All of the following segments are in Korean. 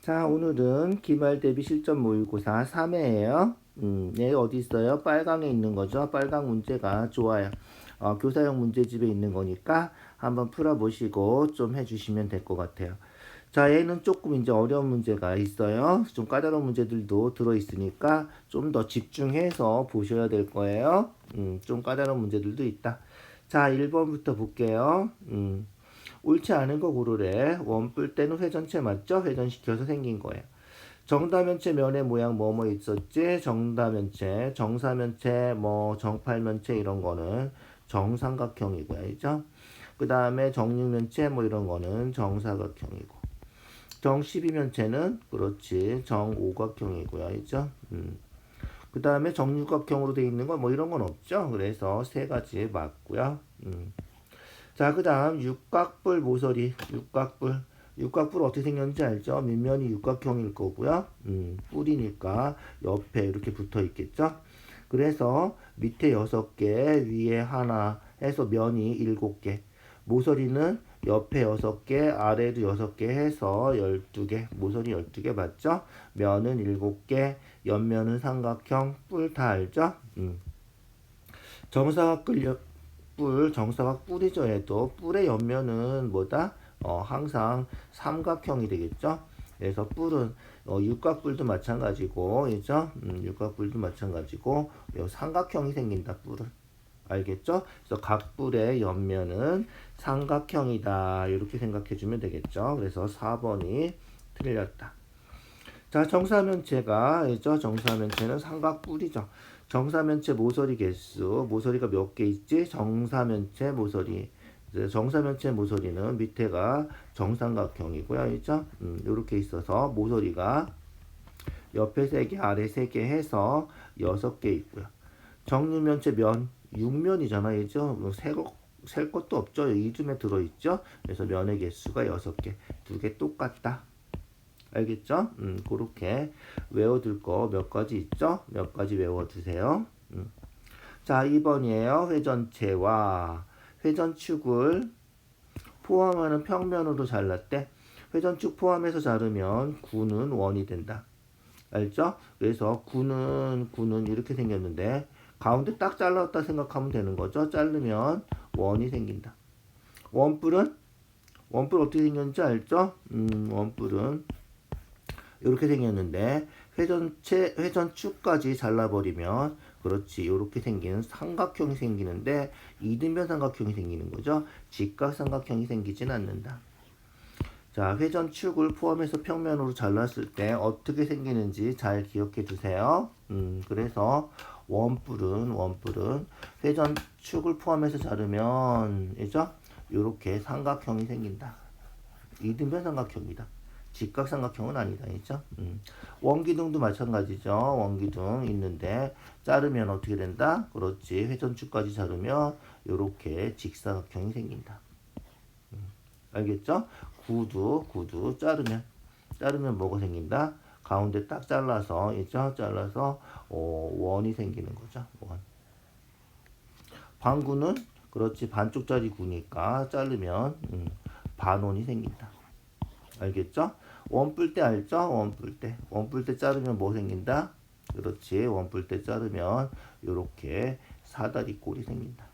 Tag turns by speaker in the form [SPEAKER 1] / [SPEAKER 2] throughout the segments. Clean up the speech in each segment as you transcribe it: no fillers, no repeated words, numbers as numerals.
[SPEAKER 1] 자, 오늘은 기말 대비 실전 모의고사 3회예요. 네, 어디 있어요? 빨강에 있는 거죠. 빨강 문제가 좋아요. 교사용 문제집에 있는 거니까 한번 풀어보시고 좀 해주시면 될 것 같아요. 자, 얘는 조금 이제 어려운 문제가 있어요. 좀 까다로운 문제들도 들어있으니까 좀 더 집중해서 보셔야 될 거예요. 좀 까다로운 문제들도 있다. 자, 1번부터 볼게요. 옳지 않은 거 고르래. 원뿔 때는 회전체 맞죠? 회전시켜서 생긴 거예요. 정다면체 면의 모양 뭐뭐 있었지? 정다면체, 정사면체, 뭐 정팔면체 이런 거는 정삼각형이고요. 알죠? 그 다음에 정육면체 뭐 이런 거는 정사각형이고. 정십이면체는 그렇지 정오각형이고요. 알죠? 그 다음에 정육각형으로 되어 있는 건 뭐 이런 건 없죠? 그래서 세 가지 맞고요. 자, 그 다음 육각뿔 모서리. 육각뿔 어떻게 생겼는지 알죠? 밑면이 육각형일 거고요. 뿔이니까 옆에 이렇게 붙어 있겠죠? 그래서 밑에 6개, 위에 하나 해서 면이 7개. 모서리는 옆에 6개, 아래도 6개 해서 12개. 모서리 12개 맞죠? 면은 7개, 옆면은 삼각형, 뿔 다 알죠? 정사각뿔 정사각 뿔이죠. 얘도 뿔의 옆면은 뭐다? 항상 삼각형이 되겠죠. 그래서 뿔은 육각뿔도 마찬가지고, 그죠? 육각뿔도 마찬가지고, 삼각형이 생긴다. 뿔은 알겠죠? 그래서 각 뿔의 옆면은 삼각형이다. 이렇게 생각해주면 되겠죠. 그래서 4번이 틀렸다. 자, 정사면체가 있죠. 정사면체는 삼각뿔이죠. 정사면체 모서리 개수, 모서리가 몇 개 있지? 정사면체 모서리. 정사면체 모서리는 밑에가 정삼각형이고요. 있죠? 이렇게 있어서 모서리가 옆에 3개, 아래 3개 해서 6개 있고요. 정육면체 면, 6면이잖아요. 그죠? 셀 것도 없죠. 이쯤에 들어있죠? 그래서 면의 개수가 6개. 2개 똑같다. 알겠죠? 그렇게 외워둘 거 몇 가지 있죠? 몇 가지 외워두세요. 자, 2번이에요. 회전체와 회전축을 포함하는 평면으로 잘랐대. 회전축 포함해서 자르면 9는 원이 된다. 알죠? 그래서 9는 이렇게 생겼는데 가운데 딱 잘랐다 생각하면 되는 거죠. 자르면 원이 생긴다. 원뿔은 어떻게 생겼는지 알죠? 원뿔은 이렇게 생겼는데 회전축까지 잘라버리면 그렇지 이렇게 생기는 삼각형이 생기는데 이등변 삼각형이 생기는 거죠. 직각삼각형이 생기진 않는다. 자, 회전축을 포함해서 평면으로 잘랐을 때 어떻게 생기는지 잘 기억해 주세요. 그래서 원뿔은 회전축을 포함해서 자르면 이죠? 이렇게 삼각형이 생긴다. 이등변 삼각형이다. 직각삼각형은 아니다. 있죠? 원기둥도 마찬가지죠. 원기둥 있는데 자르면 어떻게 된다? 그렇지. 회전축까지 자르면 이렇게 직사각형이 생긴다. 알겠죠? 구두 자르면 뭐가 생긴다? 가운데 딱 잘라서 있죠? 잘라서 원이 생기는 거죠. 원. 방구는 그렇지. 반쪽짜리 구니까 자르면 반원이 생긴다. 알겠죠? 원뿔대 알죠? 원뿔대 자르면 뭐 생긴다? 그렇지. 원뿔대 자르면 이렇게 사다리 꼴이 생긴다.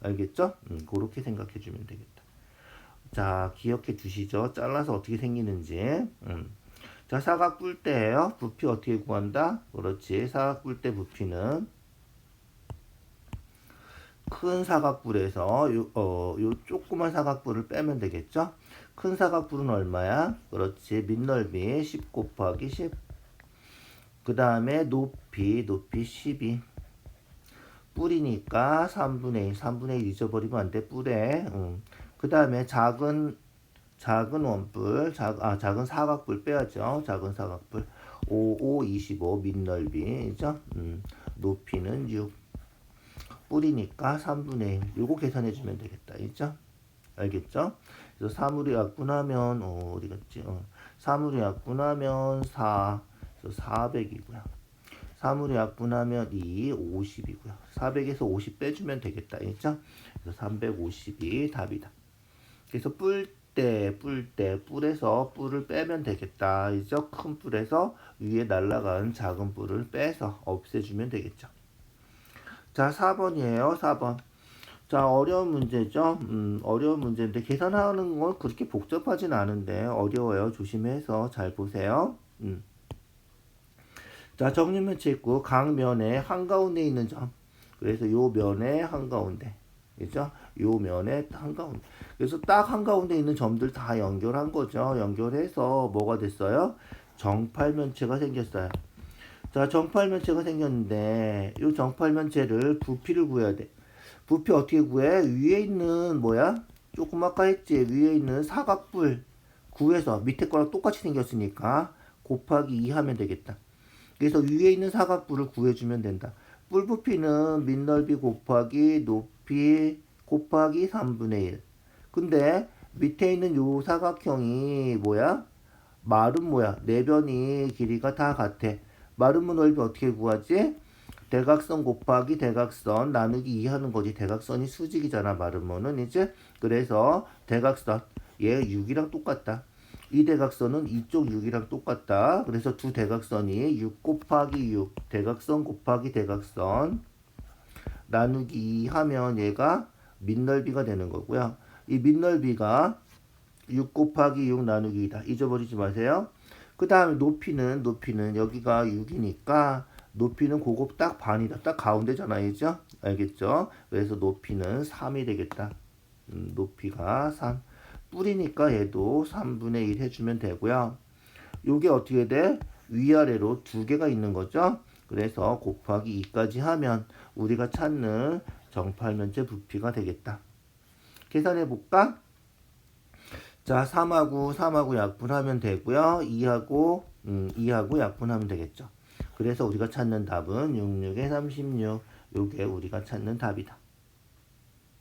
[SPEAKER 1] 알겠죠? 그렇게 생각해 주면 되겠다. 자, 기억해 주시죠? 잘라서 어떻게 생기는지. 자, 사각뿔대예요. 부피 어떻게 구한다? 그렇지. 사각뿔대 부피는 큰 사각뿔에서 요 조그만 사각뿔을 빼면 되겠죠? 큰 사각뿔은 얼마야? 그렇지. 밑넓이 10 곱하기 10. 그 다음에 높이 12. 뿔이니까 3분의 1 잊어버리면 안 돼. 뿔에. 그 다음에 작은 작은 사각뿔 빼야죠. 작은 사각뿔. 25 밑넓이죠. 높이는 6. 뿔이니까 3분의 1. 요거 계산해주면 되겠다. 있죠? 알겠죠? 그래서 사물이 약분하면 어디 갔지? 사물이 약분하면 4. 그래서 400이고요. 사물이 약분하면 2, 50이고요. 400에서 50 빼주면 되겠다. 있죠? 그래서 350이 답이다. 그래서 뿔에서 뿔을 빼면 되겠다. 이죠? 큰 뿔에서 위에 날아간 작은 뿔을 빼서 없애주면 되겠죠. 자, 4번이에요. 4번. 자, 어려운 문제죠. 어려운 문제인데 계산하는 건 그렇게 복잡하진 않은데 어려워요. 조심해서 잘 보세요. 자, 정육면체 있고 각 면의 한가운데 있는 점. 그래서 요 면의 한가운데. 그죠? 요 면의 한가운데. 그래서 딱 한가운데 있는 점들 다 연결한 거죠. 연결해서 뭐가 됐어요? 정팔면체가 생겼어요. 자, 정팔면체가 생겼는데 요 정팔면체를 부피를 구해야 돼. 부피 어떻게 구해? 위에 있는 뭐야? 조금 아까 했지. 위에 있는 사각뿔 구해서 밑에 거랑 똑같이 생겼으니까 곱하기 2 하면 되겠다. 그래서 위에 있는 사각뿔을 구해주면 된다. 뿔 부피는 밑넓이 곱하기 높이 곱하기 3분의 1. 근데 밑에 있는 요 사각형이 뭐야? 마름 뭐야? 내변이 길이가 다 같아. 마름은 넓이 어떻게 구하지? 대각선 곱하기 대각선 나누기 2 하는 거지. 대각선이 수직이잖아, 마름모는 이제. 그래서 대각선 얘 6이랑 똑같다. 이 대각선은 이쪽 6이랑 똑같다. 그래서 두 대각선이 6 곱하기 6 대각선 곱하기 대각선 나누기 2 하면 얘가 밑넓이가 되는 거고요. 이 밑넓이가 6 곱하기 6 나누기 2다. 잊어버리지 마세요. 그 다음에 높이는 여기가 6이니까 높이는 그거 딱 반이다. 딱 가운데잖아. 이죠? 알겠죠? 그래서 높이는 3이 되겠다. 높이가 3. 뿔이니까 얘도 3분의 1 해주면 되고요. 요게 어떻게 돼? 위아래로 두 개가 있는 거죠. 그래서 곱하기 2까지 하면 우리가 찾는 정팔면체 부피가 되겠다. 계산해 볼까? 자, 3하고 약분하면 되고요. 2하고 약분하면 되겠죠. 그래서 우리가 찾는 답은 66에 36. 요게 우리가 찾는 답이다.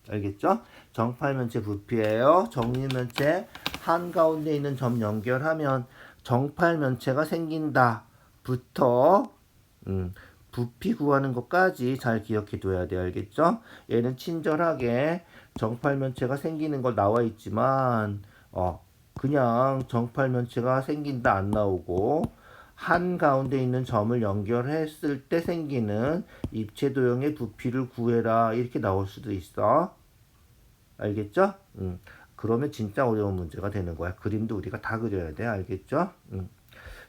[SPEAKER 1] 알겠죠? 정팔면체 부피예요. 정육면체 한가운데 있는 점 연결하면 정팔면체가 생긴다. 부터 부피 구하는 것까지 잘 기억해 둬야 돼요. 알겠죠? 얘는 친절하게 정팔면체가 생기는 걸 나와 있지만 그냥 정팔면체가 생긴다 안 나오고 한가운데 있는 점을 연결했을 때 생기는 입체도형의 부피를 구해라 이렇게 나올 수도 있어. 알겠죠? 그러면 진짜 어려운 문제가 되는 거야. 그림도 우리가 다 그려야 돼. 알겠죠?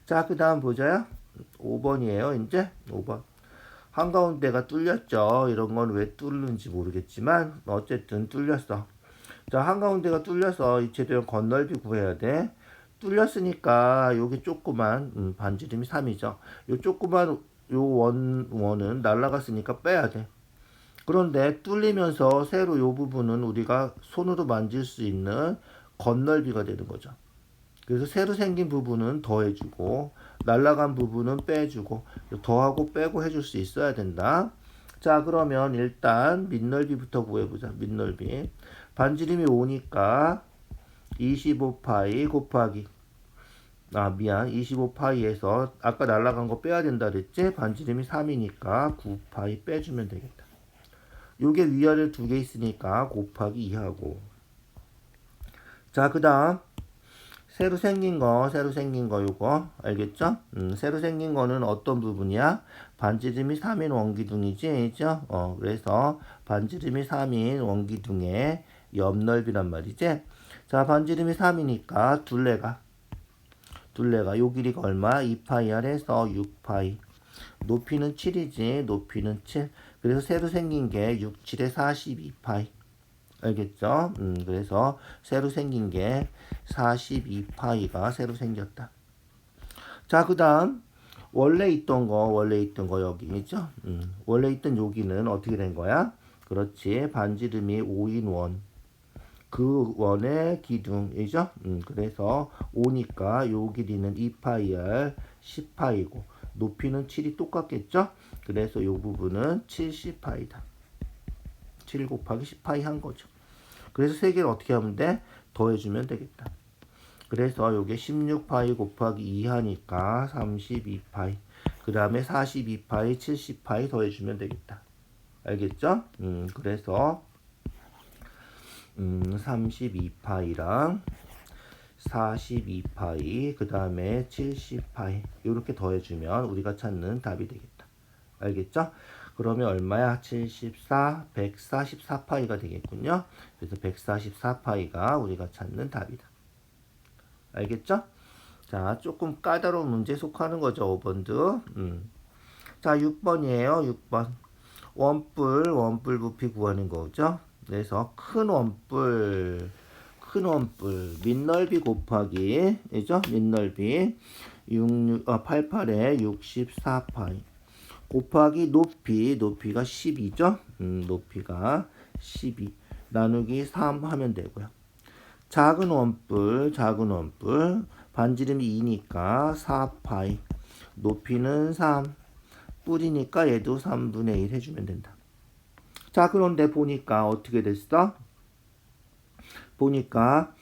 [SPEAKER 1] 자, 그 다음 보자요. 5번이에요. 이제 5번. 한가운데가 뚫렸죠. 이런 건 왜 뚫는지 모르겠지만 어쨌든 뚫렸어. 자, 한가운데가 뚫려서 입체도형 건넓이 구해야 돼. 뚫렸으니까 여기 조그만 반지름이 3이죠. 요 조그만 요 원은 날라갔으니까 빼야 돼. 그런데 뚫리면서 세로 요 부분은 우리가 손으로 만질 수 있는 건넓이가 되는 거죠. 그래서 새로 생긴 부분은 더해주고 날라간 부분은 빼주고 더하고 빼고 해줄 수 있어야 된다. 자, 그러면 일단 밑넓이부터 구해보자. 밑넓이. 반지름이 5니까 25파이 곱하기 25파이에서 아까 날라간 거 빼야 된다 그랬지? 반지름이 3이니까 9파이 빼주면 되겠다. 요게 위아래 두 개 있으니까 곱하기 2하고. 자, 그 다음 새로 생긴 거 요거 알겠죠? 새로 생긴 거는 어떤 부분이야? 반지름이 3인 원기둥이지, 그죠? 그래서 반지름이 3인 원기둥의 옆넓이란 말이지. 자, 반지름이 3이니까 둘레가 요 길이가 얼마? 2파이 아래서 6파이. 높이는 7이지. 높이는 7. 그래서 새로 생긴 게 6, 7에 42파이. 알겠죠? 그래서 새로 생긴 게 42파이가 새로 생겼다. 자, 그 다음 원래 있던 거 여기 있죠? 원래 있던 여기는 어떻게 된 거야? 그렇지. 반지름이 5인 원. 그 원의 기둥이죠? 그래서 5니까 요 길이는 2파이R 10파이고 높이는 7이 똑같겠죠? 그래서 요 부분은 70파이다. 7 곱하기 10파이 한 거죠. 그래서 세 개를 어떻게 하면 돼? 더해주면 되겠다. 그래서 요게 16파이 곱하기 2 하니까 32파이. 그 다음에 42파이, 70파이 더해주면 되겠다. 알겠죠? 그래서 32파이랑 42파이, 그 다음에 70파이 이렇게 더해주면 우리가 찾는 답이 되겠다. 알겠죠? 그러면 얼마야? 74, 144파이가 되겠군요. 그래서 144파이가 우리가 찾는 답이다. 알겠죠? 자, 조금 까다로운 문제에 속하는 거죠, 5번도. 자, 6번이에요, 6번. 원뿔 부피 구하는 거죠. 그래서 큰 원뿔, 밑넓이 곱하기, 그죠? 밑넓이 88에 64파이. 곱하기 높이가 12죠? 높이가 12. 나누기 3 하면 되고요. 작은 원뿔, 반지름이 2니까 4파이. 높이는 3. 뿌리니까 얘도 3분의 1 해주면 된다. 자, 그런데 보니까 어떻게 됐어? 보니까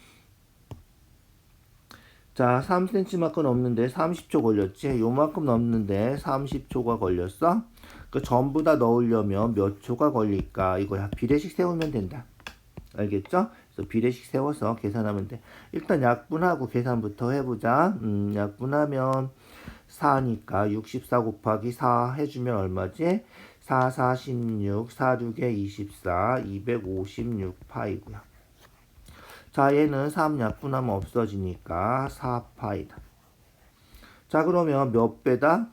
[SPEAKER 1] 자, 3cm만큼 넘는데 30초 걸렸지? 요만큼 넘는데 30초가 걸렸어? 그 전부 다 넣으려면 몇 초가 걸릴까? 이거야. 비례식 세우면 된다. 알겠죠? 그래서 비례식 세워서 계산하면 돼. 일단 약분하고 계산부터 해보자. 약분하면 4니까 64 곱하기 4 해주면 얼마지? 4, 4, 16, 4, 6에 24, 256파이고요. 자, 얘는 3 약분하면 없어지니까 4파이다. 자, 그러면 몇 배다?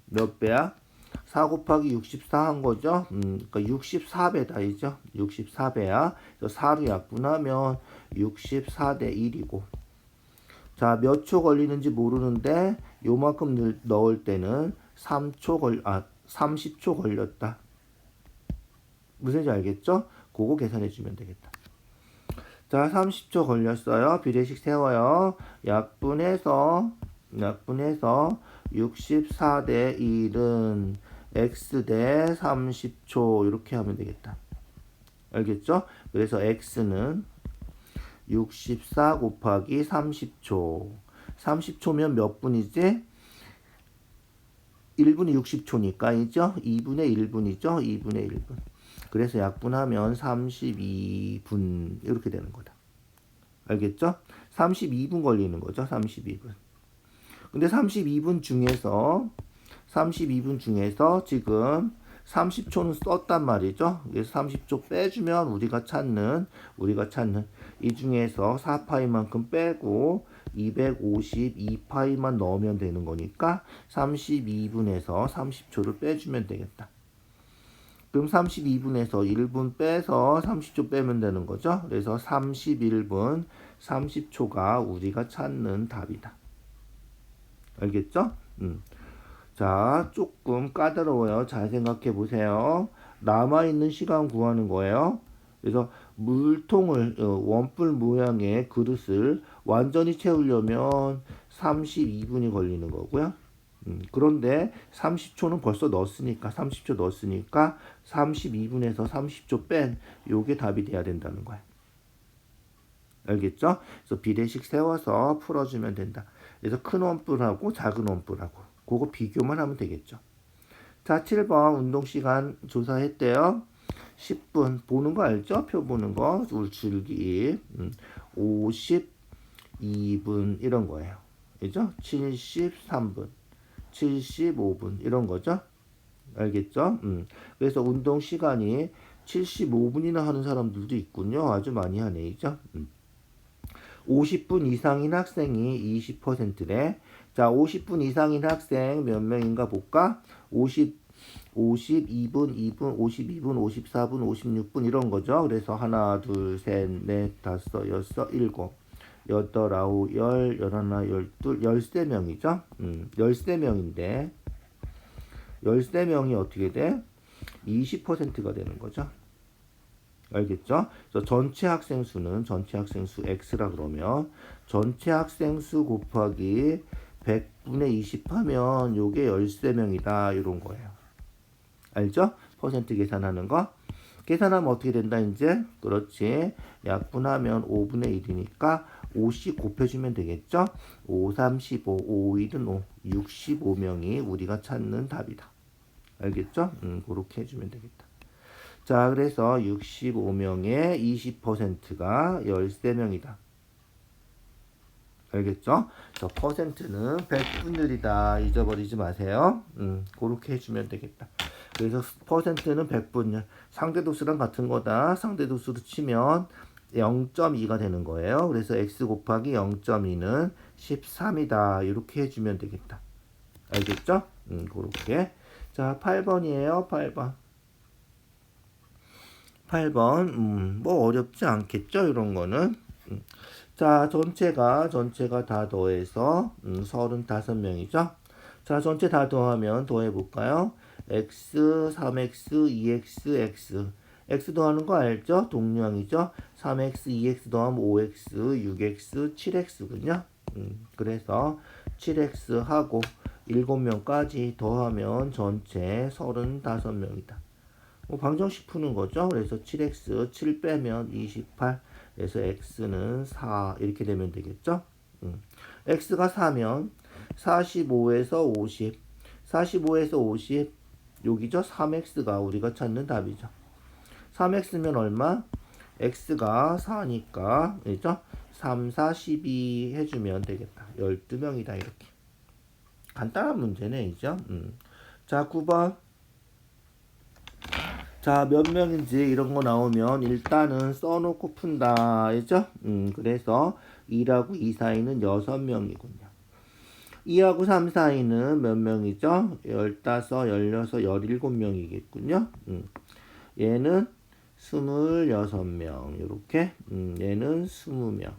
[SPEAKER 1] 몇 배야? 4 곱하기 64 한 거죠? 그러니까 64배다, 이죠? 64배야. 그래서 4로 약분하면 64대 1이고. 자, 몇 초 걸리는지 모르는데 요만큼 넣을 때는 30초 걸렸다. 무슨지 알겠죠? 그거 계산해 주면 되겠다. 자, 30초 걸렸어요. 비례식 세워요. 약분해서 64대 1은 x 대 30초 이렇게 하면 되겠다. 알겠죠? 그래서 x는 64 곱하기 30초. 30초면 몇 분이지? 1분이 60초니까 이죠? 2분의 1분이죠? 2분의 1분. 그래서 약분하면 32분 이렇게 되는 거다. 알겠죠? 32분 걸리는 거죠. 32분. 근데 32분 중에서 지금 30초는 썼단 말이죠. 그래서 30초 빼주면 우리가 찾는 이 중에서 4파이만큼 빼고 252파이만 넣으면 되는 거니까 32분에서 30초를 빼주면 되겠다. 그럼 32분에서 1분 빼서 30초 빼면 되는 거죠. 그래서 31분 30초가 우리가 찾는 답이다. 알겠죠? 자, 조금 까다로워요. 잘 생각해 보세요. 남아있는 시간 구하는 거예요. 그래서 물통을, 원뿔 모양의 그릇을 완전히 채우려면 32분이 걸리는 거고요. 그런데 30초는 벌써 넣었으니까 30초 넣었으니까 32분에서 30초 뺀 요게 답이 돼야 된다는 거야. 알겠죠? 그래서 비례식 세워서 풀어주면 된다. 그래서 큰 원뿔하고 작은 원뿔하고 그거 비교만 하면 되겠죠. 자, 7번 운동시간 조사했대요. 10분 보는 거 알죠? 표 보는 거 줄기 52분 이런 거예요. 그죠? 73분 75분 이런 거죠. 알겠죠? 그래서 운동 시간이 75분이나 하는 사람들도 있군요. 아주 많이 하네, 이죠? 50분 이상인 학생이 20%래. 자, 50분 이상인 학생 몇 명인가 볼까? 52분, 52분, 54분, 56분 이런 거죠. 그래서 하나, 둘, 셋, 넷, 다섯, 여섯, 일곱, 여덟, 아홉, 열, 열하나, 열둘, 13명이죠. 13명인데 13명이 어떻게 돼? 20%가 되는 거죠. 알겠죠? 그래서 전체 학생 수 x라 그러면 전체 학생 수 곱하기 100분의 20 하면 요게 13명이다 이런 거예요. 알죠? 퍼센트 계산하는 거. 계산하면 어떻게 된다 이제? 그렇지. 약분하면 5분의 1이니까 5씩 곱해주면 되겠죠? 5, 35, 5, 1은 5, 65명이 우리가 찾는 답이다. 알겠죠? 그렇게 해주면 되겠다. 자, 그래서 65명의 20%가 13명이다. 알겠죠? 그래서 퍼센트는 100분율이다. 잊어버리지 마세요. 그렇게 해주면 되겠다. 그래서 퍼센트는 100분율. 상대도수랑 같은 거다. 상대도수로 치면 0.2가 되는 거예요. 그래서 x 곱하기 0.2는 13이다. 이렇게 해주면 되겠다. 알겠죠? 그렇게. 자, 8번이에요. 8번. 8번. 뭐 어렵지 않겠죠? 이런 거는. 자, 전체가 다 더해서 35명이죠. 자, 전체 다 더하면 더해볼까요? x, 3x, 2x, x. x 더하는 거 알죠? 동량이죠? 3x, 2x 더하면 5x, 6x, 7x군요. 그래서 7x 하고 7명까지 더하면 전체 35명이다. 뭐 방정식 푸는 거죠. 그래서 7x 7 빼면 28. 그래서 x는 4 이렇게 되면 되겠죠. x가 4면 45에서 50. 45에서 50 여기죠. 3x가 우리가 찾는 답이죠. 3x면 얼마? x가 4니까 그죠? 3, 4, 12 해주면 되겠다. 12명이다 이렇게. 간단한 문제네 이죠. 자 9번. 자, 몇 명인지 이런 거 나오면 일단은 써놓고 푼다. 알죠? 그래서 2하고 2 사이는 6명이군요. 2하고 3 사이는 몇 명이죠? 15, 16, 17명이겠군요. 얘는 26명. 이렇게. 얘는 20명.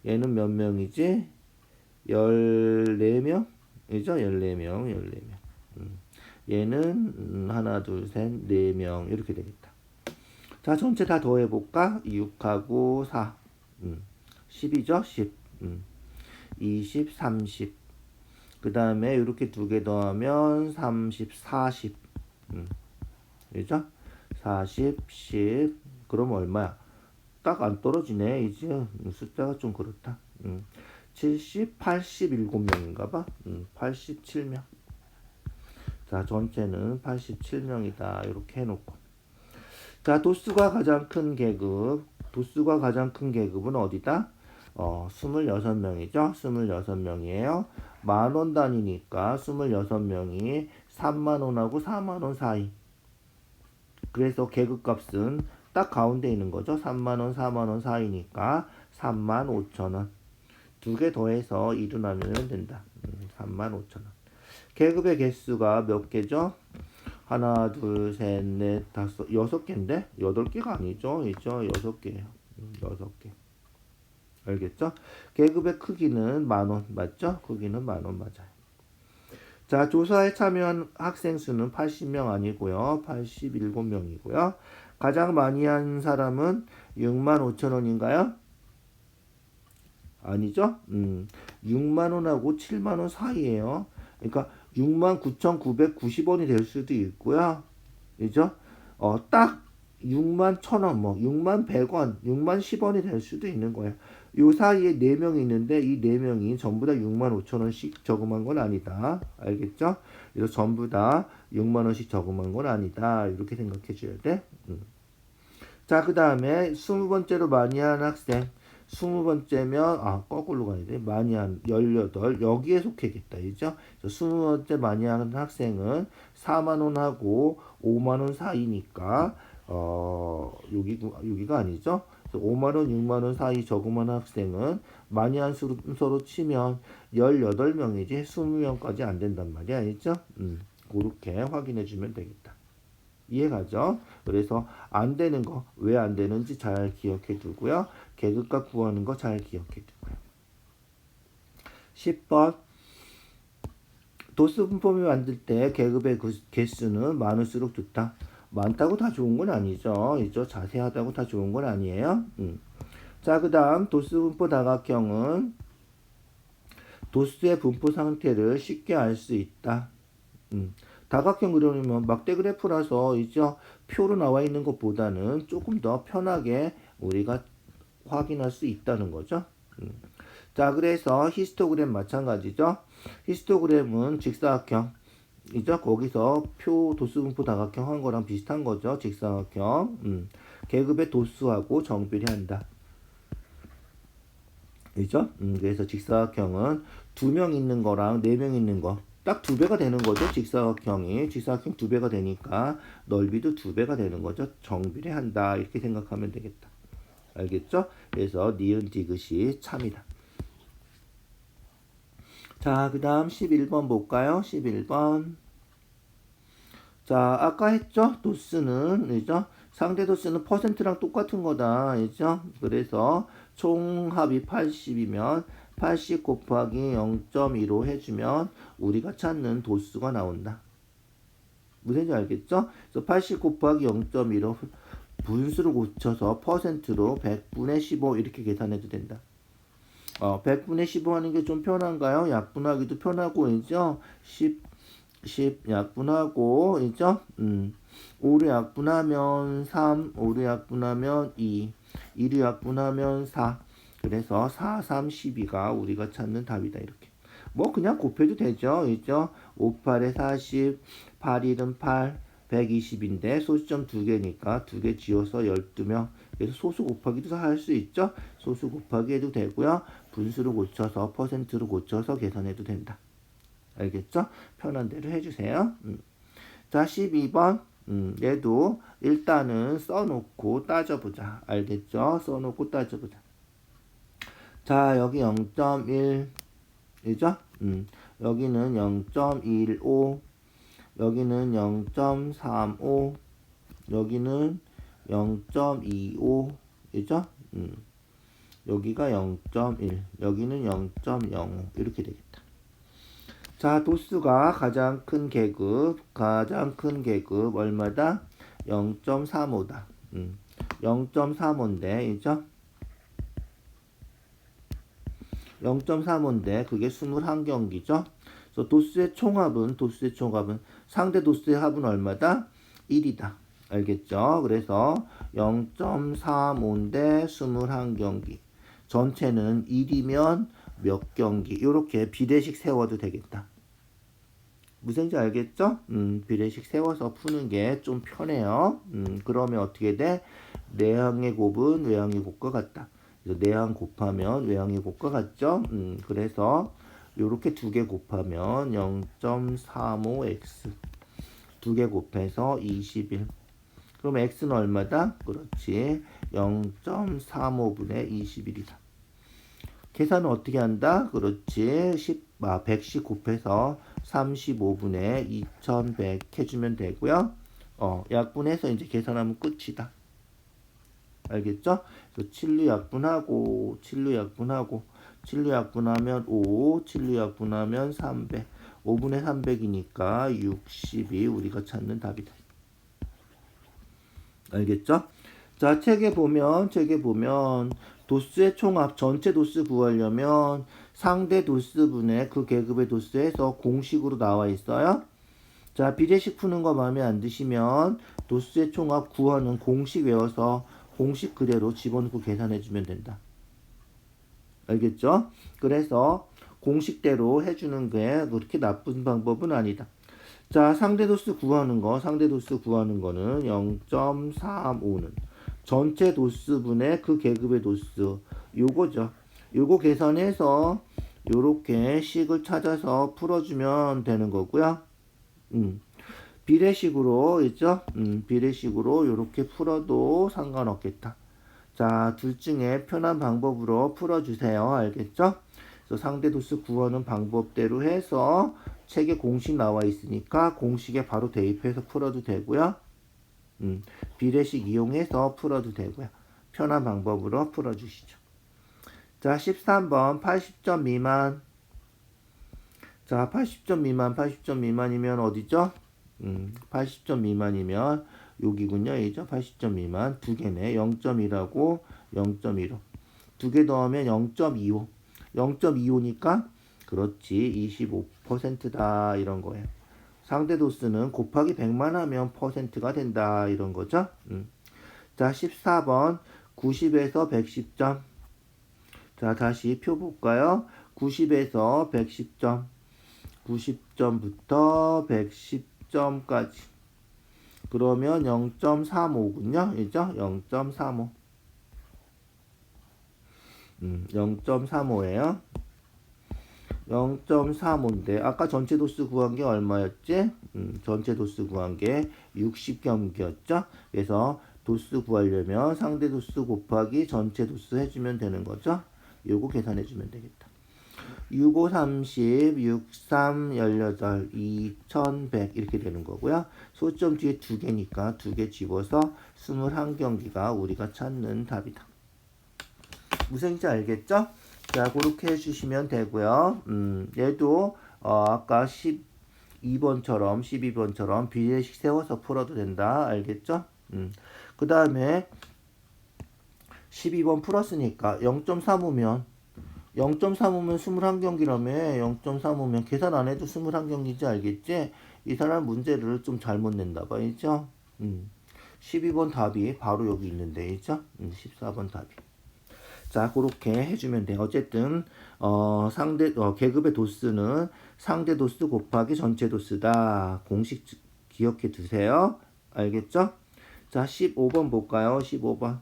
[SPEAKER 1] 얘는 몇 명이지? 14명? 이죠? 14명, 14명. 얘는 하나, 둘, 셋, 4명 이렇게 되겠다. 자, 전체 다 더해볼까? 6하고 4 10이죠? 10 20, 30 그 다음에 이렇게 두 개 더하면 30, 40 그죠? 40, 10 그럼 얼마야? 딱 안 떨어지네 이제 숫자가 좀 그렇다. 70, 87명인가 봐. 87명. 자, 전체는 87명이다. 이렇게 해놓고. 자, 도수가 가장 큰 계급. 도수가 가장 큰 계급은 어디다? 26명이죠. 26명이에요. 만원 단위니까 26명이 3만원하고 4만원 사이. 그래서 계급값은 딱 가운데 있는 거죠. 3만원, 4만원 사이니까 35,000원. 두 개 더해서 2로 나누면 된다. 35,000원. 계급의 개수가 몇 개죠? 하나, 둘, 셋, 넷, 다섯, 6개인데? 8개가 아니죠? 있죠? 6개예요. 6개. 알겠죠? 계급의 크기는 10,000원, 맞죠? 크기는 10,000원 맞아요. 자, 조사에 참여한 학생 수는 80명 아니고요. 87명이고요. 가장 많이 한 사람은 65,000원인가요? 아니죠? 6만원하고 7만원 사이에요. 그러니까 69,990원이 될 수도 있고요. 그죠? 딱 6만 1,000원, 뭐 6만 100원, 6만 10원이 될 수도 있는 거예요. 요 사이에 4명이 있는데 이 4명이 전부 다 6만 5천원씩 저금한 건 아니다. 알겠죠? 그래서 전부 다 6만 원씩 저금한 건 아니다. 이렇게 생각해 줘야 돼. 자, 그 다음에 20번째로 많이 한 학생. 20번째면 거꾸로 가야 돼. 많이 한 18 여기에 속해겠다. 그죠? 20번째 많이 한 학생은 4만원하고 5만원 사이니까 여기가 아니죠. 5만원, 6만원 사이 저금한 학생은 많이 한 순서로 치면 18명이지 20명까지 안 된단 말이야. 알죠? 그렇게 확인해 주면 되겠다. 이해가죠? 그래서 안 되는 거, 왜 안 되는지 잘 기억해 두고요. 계급값 구하는 거 잘 기억해 두고요. 10번. 도수 분포를 만들 때 계급의 개수는 많을수록 좋다. 많다고 다 좋은 건 아니죠. 이죠? 자세하다고 다 좋은 건 아니에요. 자, 그 다음 도수 분포 다각형은 도수의 분포 상태를 쉽게 알 수 있다. 다각형 그려놓으면 막대 그래프라서 이죠? 표로 나와 있는 것보다는 조금 더 편하게 우리가 확인할 수 있다는 거죠. 자, 그래서 히스토그램 마찬가지죠. 히스토그램은 직사각형 이죠? 거기서 표 도수분포 다각형 한 거랑 비슷한 거죠. 직사각형. 계급의 도수하고 정비례한다. 그죠? 그래서 직사각형은 2명 있는 거랑 4명 있는 거. 딱 2배가 되는 거죠. 직사각형 2배가 되니까 넓이도 2배가 되는 거죠. 정비례한다. 이렇게 생각하면 되겠다. 알겠죠? 그래서 니은 디귿이 참이다. 자, 그 다음 11번 볼까요? 11번. 자, 아까 했죠? 도수는, 그죠? 상대 도수는 퍼센트랑 똑같은 거다. 그죠? 그래서 총합이 80이면 80 곱하기 0.15 해주면 우리가 찾는 도수가 나온다. 무슨지 알겠죠? 그래서 80 곱하기 0.15 분수를 고쳐서 퍼센트로 100분의 15 이렇게 계산해도 된다. 100분의 15 하는 게 좀 편한가요? 약분하기도 편하고, 이죠? 10 약분하고, 이죠? 5를 약분하면 3, 5를 약분하면 2, 2를 약분하면 4. 그래서 4, 3, 12가 우리가 찾는 답이다. 이렇게. 뭐 그냥 곱해도 되죠. 이죠? 5, 8에 40, 8, 1은 8, 120인데 소수점 2개니까 2개 지워서 12명. 그래서 소수 곱하기도 할 수 있죠. 소수 곱하기 해도 되고요. 분수를 고쳐서 퍼센트로 고쳐서 계산해도 된다. 알겠죠? 편한 대로 해주세요. 자, 12번. 얘도 일단은 써놓고 따져보자. 알겠죠? 써놓고 따져보자. 자, 여기 0.1, 이죠? 여기는 0.15, 여기는 0.35, 여기는 0.25, 이죠? 여기가 0.1, 여기는 0.05 이렇게 되겠다. 자, 도수가 가장 큰 계급 얼마다? 0.35다. 0.35인데, 이죠? 0.35인데 그게 21경기죠. 그래서 도수의 총합은 상대 도수의 합은 얼마다? 1이다. 알겠죠? 그래서 0.35인데 21경기. 전체는 1이면 몇 경기? 이렇게 비례식 세워도 되겠다. 무슨지 알겠죠? 비례식 세워서 푸는 게 좀 편해요. 그러면 어떻게 돼? 내항의 곱은 외항의 곱과 같다. 그래서 내항 곱하면 외항의 곱과 같죠? 그래서 요렇게 2개 곱하면 0.35x 2개 곱해서 21. 그럼 x는 얼마다? 그렇지. 0.35분의 21이다. 계산은 어떻게 한다? 그렇지. 110 곱해서 35분의 2100 해주면 되고요. 약분해서 이제 계산하면 끝이다. 알겠죠? 7로 약분하고 7로 약분하면 5, 7로 약분하면 300. 5분의 300이니까 60이 우리가 찾는 답이다. 알겠죠? 자, 책에 보면 도수의 총합 전체 도수 구하려면 상대 도수분의 그 계급의 도수에서 공식으로 나와 있어요. 자, 비례식 푸는 거 마음에 안 드시면 도수의 총합 구하는 공식 외워서 공식 그대로 집어넣고 계산해 주면 된다. 알겠죠? 그래서 공식대로 해주는 게 그렇게 나쁜 방법은 아니다. 자, 상대 도수 구하는 거는 0.35는 전체 도수분의 그 계급의 도수 요거죠. 요거 계산해서 요렇게 식을 찾아서 풀어주면 되는 거고요. 비례식으로 있죠? 비례식으로 요렇게 풀어도 상관없겠다. 자, 둘 중에 편한 방법으로 풀어주세요. 알겠죠? 그래서 상대 도수 구하는 방법대로 해서 책에 공식 나와 있으니까 공식에 바로 대입해서 풀어도 되고요. 비례식 이용해서 풀어도 되고요. 편한 방법으로 풀어주시죠. 자, 13번 80점 미만. 자, 80점 미만이면 어디죠? 80점 미만이면 여기군요. 이죠? 80점 미만 두 개네. 0.1하고 0.15. 두 개 더하면 0.25. 0.25니까 그렇지. 25%다 이런 거예요. 상대 도수는 곱하기 100만 하면 퍼센트가 된다 이런 거죠. 자, 14번 90에서 110점. 자, 다시 표 볼까요? 90에서 110점. 90점부터 110점까지. 그러면 0.35군요. 이죠? 0.35. 0.35예요. 0.35인데 아까 전체 도수 구한 게 얼마였지? 전체 도수 구한 게 60경기였죠. 그래서 도수 구하려면 상대 도수 곱하기 전체 도수 해주면 되는 거죠. 요거 계산해주면 되겠다. 65, 30, 63, 18, 2100 이렇게 되는 거고요. 소점 뒤에 두 개니까 두 개 집어서 21경기가 우리가 찾는 답이다. 무슨 얘기인지 알겠죠? 자, 그렇게 해주시면 되고요. 얘도 아까 12번처럼 비례식 세워서 풀어도 된다. 알겠죠? 그 다음에 12번 풀었으니까 0.35면 0.35면 21경기라며. 0.35면 계산 안 해도 21경기인지 알겠지? 이 사람 문제를 좀 잘못 냈나 봐. 있죠? 12번 답이 바로 여기 있는데, 있죠? 14번 답이. 자, 그렇게 해주면 돼. 어쨌든 계급의 도수는 상대 도수 곱하기 전체 도수다. 공식 기억해 두세요. 알겠죠? 자, 15번 볼까요? 15번.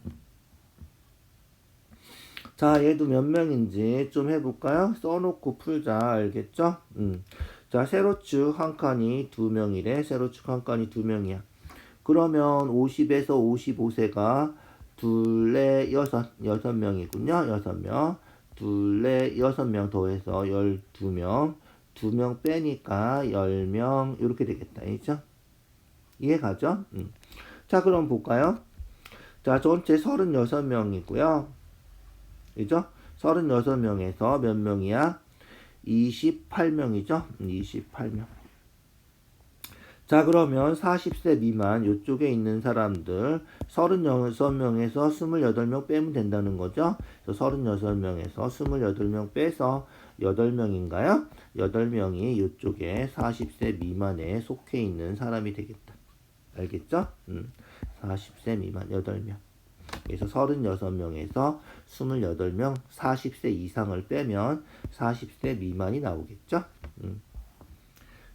[SPEAKER 1] 자, 얘도 몇 명인지 좀 해볼까요? 써놓고 풀자. 알겠죠? 자, 세로축 한 칸이 2명이래. 세로축 한 칸이 2명이야. 그러면 50에서 55세가 둘레 여섯 명이군요. 6명. 둘레 6명 더해서 12명. 2명 빼니까 10명. 이렇게 되겠다. 알죠? 이해 가죠? 자, 그럼 볼까요? 자, 전체 36명이고요. 그죠? 36명에서 몇 명이야? 28명이죠? 28명. 자, 그러면 40세 미만 요쪽에 있는 사람들 36명에서 28명 빼면 된다는 거죠. 그래서 36명에서 28명 빼서 8명인가요? 8명이 요쪽에 40세 미만에 속해 있는 사람이 되겠다. 알겠죠? 40세 미만 8명. 그래서 36명에서 28명 40세 이상을 빼면 40세 미만이 나오겠죠?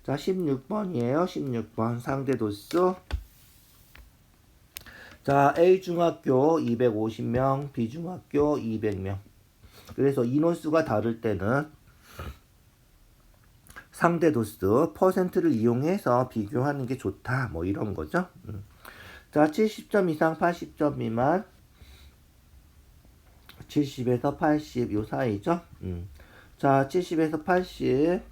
[SPEAKER 1] 자, 16번이에요. 16번 상대 도수. 자, A 중학교 250명, B 중학교 200명. 그래서 인원수가 다를 때는 상대 도수 퍼센트를 이용해서 비교하는 게 좋다. 뭐 이런 거죠. 자, 70점 이상 80점 미만 70에서 80 요 사이죠. 자, 70에서 80.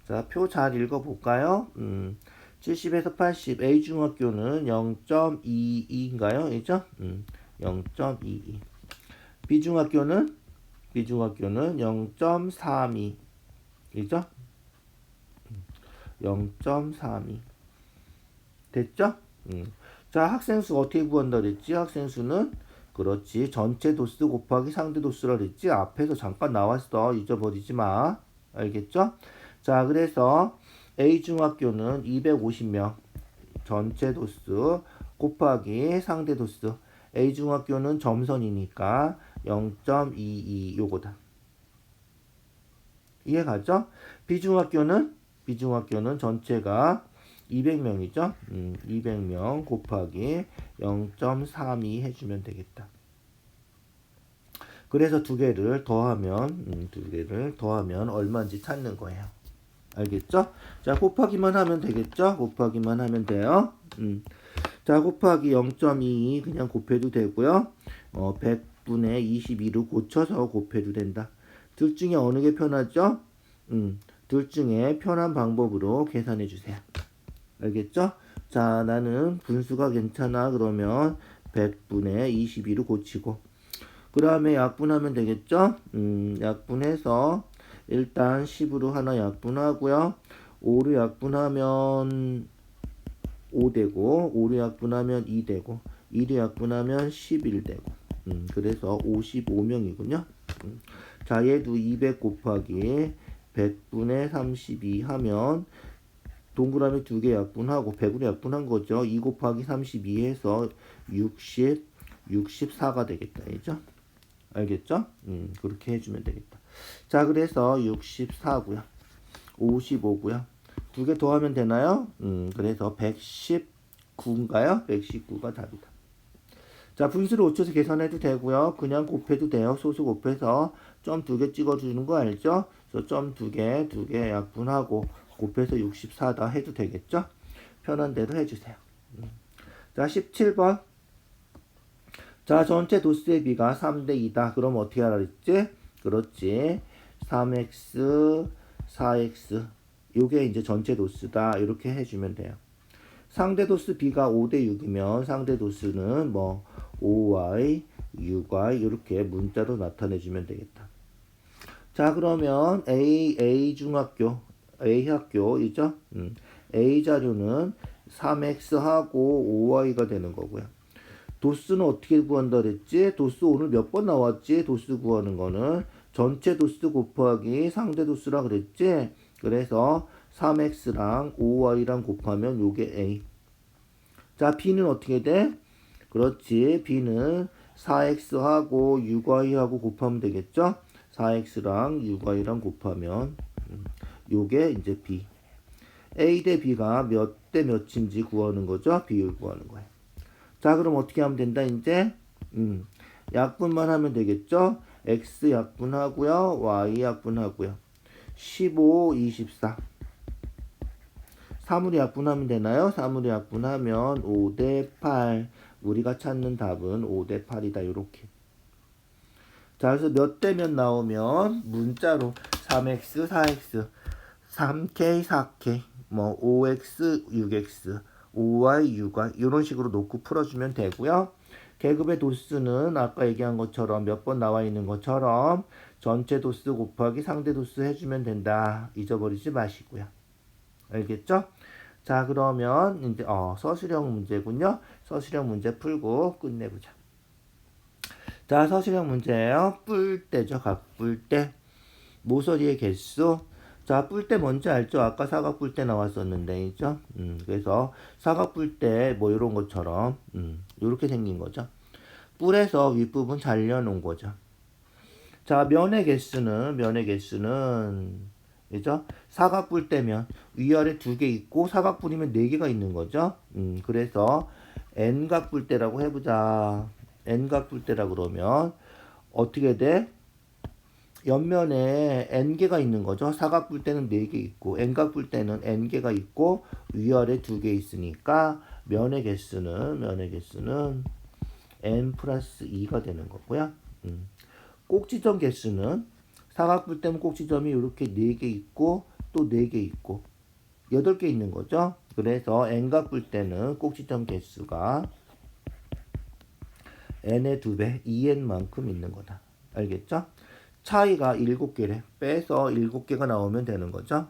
[SPEAKER 1] 자, 표 잘 읽어볼까요? 70에서 80 A 중학교는 0.22인가요? 이죠? 0.22. B 중학교는 0.32. 이죠? 0.32. 됐죠? 자, 학생 수 어떻게 구한다 그랬지? 학생 수는 그렇지. 전체 도수 곱하기 상대 도수라 그랬지? 앞에서 잠깐 나왔어. 잊어버리지 마. 알겠죠? 자, 그래서 A 중학교는 250명 전체 도수 곱하기 상대 도수. A 중학교는 점선이니까 0.22 요거다. 이해가죠? B 중학교는 전체가 200명이죠. 200명 곱하기 0.32 해주면 되겠다. 그래서 두 개를 더하면 얼마인지 찾는 거예요. 알겠죠? 자, 곱하기만 하면 되겠죠? 곱하기만 하면 돼요. 자, 곱하기 0.22 그냥 곱해도 되고요. 100분의 22로 고쳐서 곱해도 된다. 둘 중에 어느 게 편하죠? 둘 중에 편한 방법으로 계산해 주세요. 알겠죠? 자, 나는 분수가 괜찮아. 그러면 100분의 22로 고치고 그 다음에 약분하면 되겠죠? 약분해서 일단 10으로 하나 약분하고요. 5로 약분하면 5되고 5로 약분하면 2되고 2로 약분하면 11되고 그래서 55명이군요. 자, 얘도 200 곱하기 100분의 32 하면 동그라미 두 개 약분하고 100으로 약분한 거죠. 2 곱하기 32 해서 64가 되겠다. 알죠? 알겠죠? 그렇게 해주면 되겠다. 자, 그래서 64고요. 55고요. 두 개 더하면 되나요? 그래서 119인가요? 119가 답이다. 자, 분수를 5초에서 계산해도 되고요. 그냥 곱해도 돼요. 소수 곱해서 점 2개 찍어주는 거 알죠? 그래서 점 2개, 2개 약분하고 곱해서 64다 해도 되겠죠? 편한 대로 해주세요. 자, 17번. 자, 전체 도수의 비가 3대 2다. 그럼 어떻게 하라 그랬지? 그렇지. 3x, 4x. 요게 이제 전체 도수다. 이렇게 해주면 돼요. 상대 도수 b가 5대 6이면 상대 도수는 뭐 5y, 6y 이렇게 문자로 나타내주면 되겠다. 자, 그러면 A 중학교, A 학교이죠? A 자료는 3x하고 5y가 되는 거고요. 도수는 어떻게 구한다 그랬지? 도수 오늘 몇 번 나왔지? 도수 구하는 거는 전체 도수 곱하기 상대 도수라 그랬지? 그래서 3x랑 5y랑 곱하면 요게 A. 자, B는 어떻게 돼? 그렇지. B는 4x하고 6y하고 곱하면 되겠죠? 4x랑 6y랑 곱하면 요게 이제 B. A 대 B가 몇 대 몇인지 구하는 거죠? 비율 구하는 거예요. 자, 그럼 어떻게 하면 된다 이제? 약분만 하면 되겠죠? X 약분하고요. Y 약분하고요. 15, 24. 3으로 약분하면 되나요? 3으로 약분하면 5대 8. 우리가 찾는 답은 5대 8이다. 요렇게. 자, 그래서 몇 대 몇 나오면 문자로 3x, 4x, 3k, 4k, 뭐 5x, 6x, 5y, 6y 이런 식으로 놓고 풀어주면 되고요. 계급의 도수는 아까 얘기한 것처럼 몇 번 나와 있는 것처럼 전체 도수 곱하기 상대 도수 해주면 된다. 잊어버리지 마시고요. 알겠죠? 자, 그러면 이제 서술형 문제군요. 서술형 문제 풀고 끝내보자. 자, 서술형 문제예요. 뿔대죠. 각뿔대. 모서리의 개수. 자, 뿔대 뭔지 알죠? 아까 사각뿔대 나왔었는데, 있죠? 그래서 사각뿔대 뭐 이런 것처럼 이렇게 생긴 거죠. 뿔에서 윗부분 잘려놓은 거죠. 자, 면의 개수는 그죠? 사각뿔대면 위아래 2개 있고 사각뿔이면 4개가 있는 거죠. 그래서 n각뿔대라고 해보자. n각뿔대라 그러면 어떻게 돼? 옆면에 n개가 있는 거죠. 사각뿔대는 4개 있고 n각뿔대는 n개가 있고 위아래 2개 있으니까 면의 개수는 n 플러스 2가 되는 거고요. 꼭지점 개수는 사각뿔대는 꼭지점이 이렇게 4개 있고 또 4개 있고 8개 있는 거죠. 그래서 n각뿔대는 꼭지점 개수가 n의 2배, 2n만큼 있는 거다. 알겠죠? 차이가 7개래. 빼서 7개가 나오면 되는 거죠.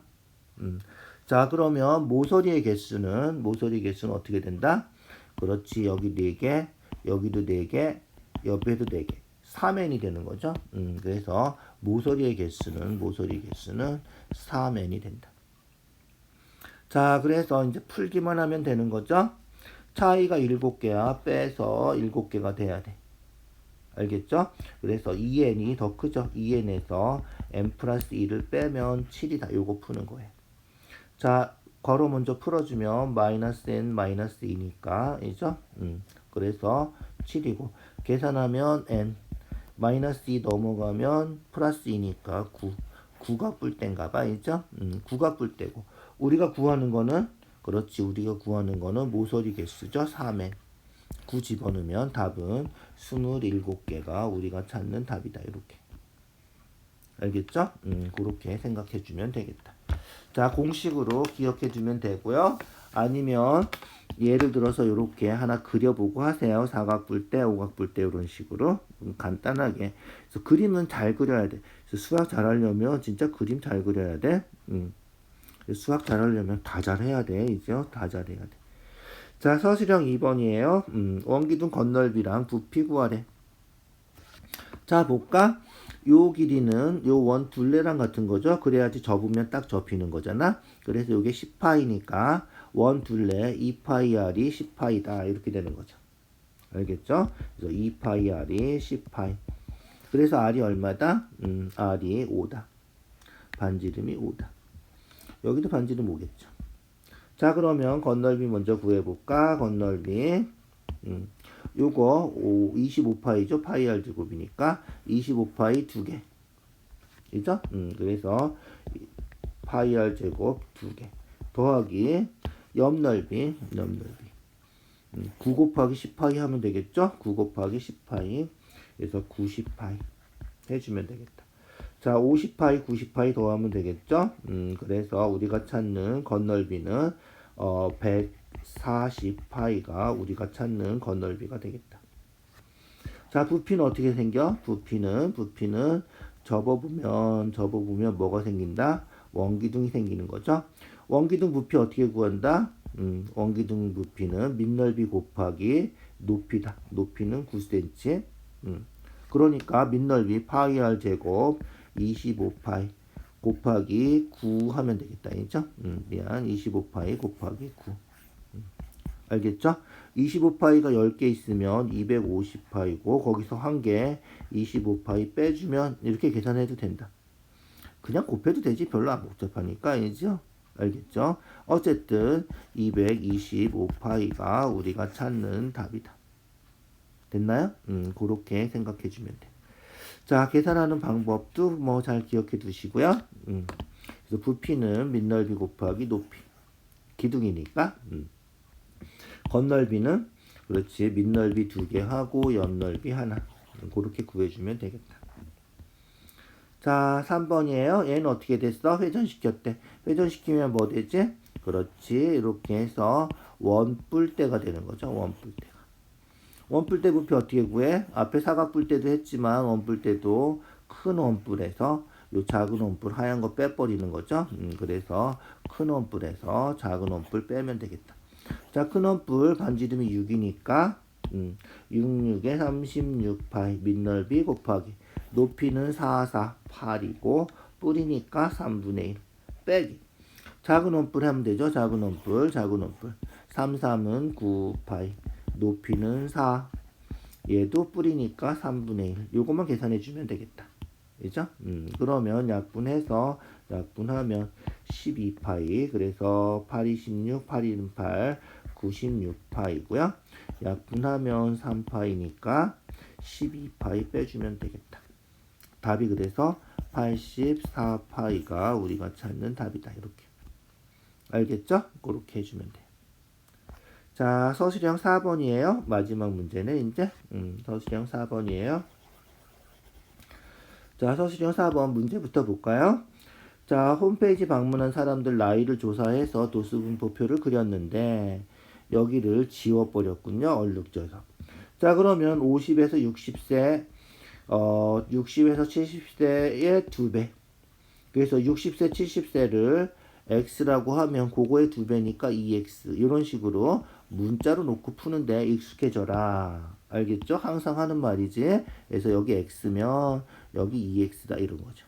[SPEAKER 1] 자, 그러면 모서리 개수는 어떻게 된다? 그렇지. 여기 4개, 여기도 4개, 옆에도 4개. 3n이 되는 거죠. 그래서 모서리 개수는 3n이 된다. 자, 그래서 이제 풀기만 하면 되는 거죠. 차이가 7개야. 빼서 7개가 돼야 돼. 알겠죠? 그래서 2n이 더 크죠. 2n에서 n 플러스 2를 빼면 7이다. 요거 푸는 거예요. 자, 괄호 먼저 풀어주면 마이너스 n 마이너스 2니까 이죠? 그래서 7이고 계산하면 n 마이너스 2 넘어가면 플러스 2니까 9. 9가 뿔대인가 봐. 있죠? 9가 뿔대고 우리가 구하는 거는 모서리 개수죠. 3n. 9 집어넣으면 답은 27개가 우리가 찾는 답이다. 이렇게. 알겠죠? 그렇게 생각해 주면 되겠다. 자, 공식으로 기억해 주면 되고요. 아니면 예를 들어서 이렇게 하나 그려보고 하세요. 사각뿔대, 오각뿔대 이런 식으로 간단하게. 그래서 그림은 잘 그려야 돼. 그래서 수학 잘하려면 진짜 그림 잘 그려야 돼. 수학 잘하려면 다 잘해야 돼. 이제 다 잘해야 돼. 자, 서술형 2번이에요. 원기둥 건널비랑 부피 구하래. 자, 볼까? 요 길이는 요 원 둘레랑 같은 거죠. 그래야지 접으면 딱 접히는 거잖아. 그래서 요게 10파이니까 원 둘레 2파이r이 10파이다. 이렇게 되는 거죠. 알겠죠? 그래서 2파이r이 10파이. 그래서 r이 얼마다? r이 5다. 반지름이 5다. 여기도 반지름 5겠죠. 자, 그러면 건널비 먼저 구해볼까? 건널비. 요거 25파이죠. 파이 r 제곱이니까 25파이 2개. 그죠? 그래서 파이 r 제곱 2개 더하기 옆넓이 9 곱하기 10파이 하면 되겠죠? 9 곱하기 10파이 그래서 90파이 해주면 되겠다. 자, 50파이 90파이 더하면 되겠죠? 그래서 우리가 찾는 건넓이는 140파이가 우리가 찾는 건넓이가 되겠다. 자, 부피는 어떻게 생겨? 부피는 접어보면 뭐가 생긴다? 원기둥이 생기는 거죠. 원기둥 부피 어떻게 구한다? 원기둥 부피는 밑넓이 곱하기 높이다. 높이는 9cm. 그러니까 밑넓이 파이 r 제곱 25파이 곱하기 9 하면 되겠다. 그죠? 25파이 곱하기 9. 알겠죠? 25파이가 10개 있으면 250파이고 거기서 한 개 25파이 빼주면 이렇게 계산해도 된다. 그냥 곱해도 되지 별로 안 복잡하니까. 알죠? 알겠죠? 어쨌든 225파이가 우리가 찾는 답이다. 됐나요? 그렇게 생각해 주면 돼. 자, 계산하는 방법도 뭐 잘 기억해 두시고요. 그래서 부피는 밑넓이 곱하기 높이. 기둥이니까. 건넓이는 그렇지 밑넓이 2개 하고 옆넓이 하나. 그렇게 구해주면 되겠다. 자, 3번이에요. 얘는 어떻게 됐어? 회전시켰대. 회전시키면 뭐 되지? 그렇지. 이렇게 해서 원뿔대가 되는 거죠. 원뿔대가. 원뿔대 부피 어떻게 구해? 앞에 사각뿔대도 했지만 원뿔대도 큰 원뿔에서 요 작은 원뿔 하얀 거 빼버리는 거죠. 그래서 큰 원뿔에서 작은 원뿔 빼면 되겠다. 자, 큰 원뿔 반지름이 6이니까 66에 36파이 밑넓이 곱하기 높이는 8이고 뿌리니까 3분의 1 빼기 작은 원뿔 하면 되죠. 작은 원뿔 33은 9파이 높이는 4 얘도 뿌리니까 3분의 1 요것만 계산해 주면 되겠다. 그죠? 그러면 약분하면 12파이 그래서 8, 26, 8, 1, 8 96파이고요. 약분하면 3파이니까 12파이 빼주면 되겠다. 답이 그래서 84파이가 우리가 찾는 답이다. 이렇게. 알겠죠? 그렇게 해주면 돼. 자, 서술형 4번이에요. 마지막 문제는 이제 서술형 4번이에요. 자, 서술형 4번 문제부터 볼까요? 자, 홈페이지 방문한 사람들 나이를 조사해서 도수분포표를 그렸는데 여기를 지워버렸군요. 얼룩져서. 자, 그러면 50에서 60세 60에서 70세의 2배. 그래서 60세, 70세를 x라고 하면 그거의 2배니까 2x. 이런 식으로 문자로 놓고 푸는데 익숙해져라. 알겠죠? 항상 하는 말이지. 그래서 여기 x면 여기 2x다. 이런 거죠.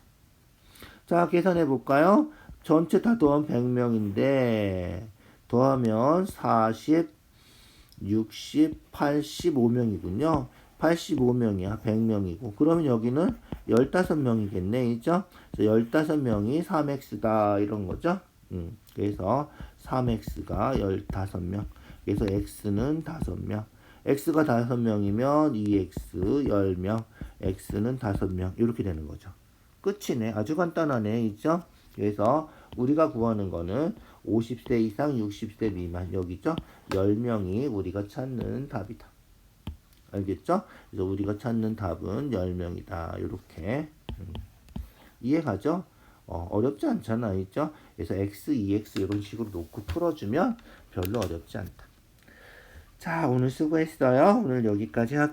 [SPEAKER 1] 자, 계산해 볼까요? 전체 다 더하면 100명인데 더하면 40, 60, 85명이군요. 85명이야. 100명이고. 그러면 여기는 15명이겠네. 그죠? 15명이 3x다. 이런 거죠. 그래서 3x가 15명. 그래서 x는 5명. x가 5명이면 2x 10명. x는 5명. 이렇게 되는 거죠. 끝이네. 아주 간단하네. 있죠? 그래서 우리가 구하는 거는 50세 이상 60세 미만 여기죠? 10명이 우리가 찾는 답이다. 알겠죠? 그래서 우리가 찾는 답은 10명이다. 이렇게 이해가죠? 어렵지 않잖아. 있죠? 그래서 x, 2x 이런 식으로 놓고 풀어주면 별로 어렵지 않다. 자, 오늘 수고했어요. 오늘 여기까지 할게요.